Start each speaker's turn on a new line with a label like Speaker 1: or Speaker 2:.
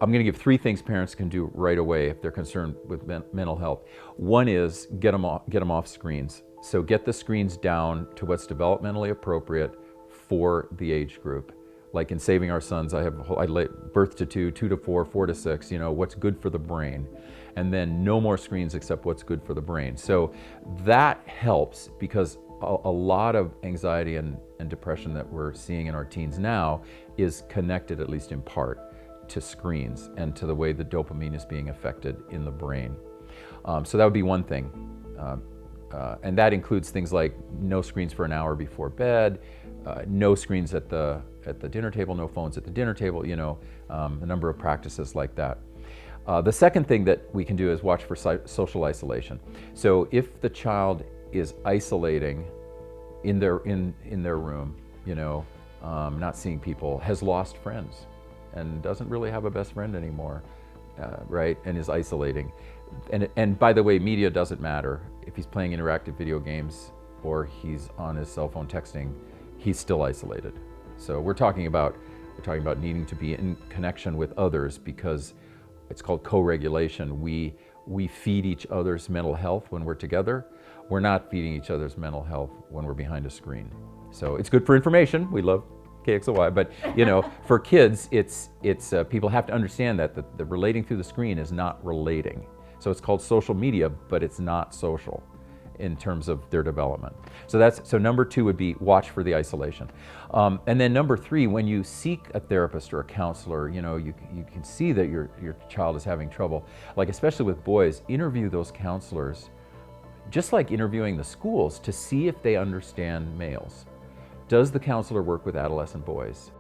Speaker 1: I'm going to give 3 things parents can do right away if they're concerned with mental health. One is get them off screens. So get the screens down to what's developmentally appropriate for the age group. Like in Saving Our Sons, I birth to 2, 2 to 4, 4 to 6, what's good for the brain. And then no more screens except what's good for the brain. So that helps because a lot of anxiety and depression that we're seeing in our teens now is connected, at least in part, to screens and to the way the dopamine is being affected in the brain. So that would be one thing. And that includes things like no screens for an hour before bed, no screens at the dinner table, no phones at the dinner table, a number of practices like that. The second thing that we can do is watch for social isolation. So if the child is isolating in their room, not seeing people, has lost friends, and doesn't really have a best friend anymore, right? And is isolating. And by the way, media doesn't matter. If he's playing interactive video games or he's on his cell phone texting, he's still isolated. So we're talking about needing to be in connection with others because it's called co-regulation. We feed each other's mental health when we're together. We're not feeding each other's mental health when we're behind a screen. So it's good for information. We love KXLY, but for kids, it's people have to understand that the relating through the screen is not relating. So it's called social media, but it's not social in terms of their development. So number 2 would be watch for the isolation. And then number 3, when you seek a therapist or a counselor, you can see that your child is having trouble, like especially with boys, interview those counselors, just like interviewing the schools, to see if they understand males. Does the counselor work with adolescent boys?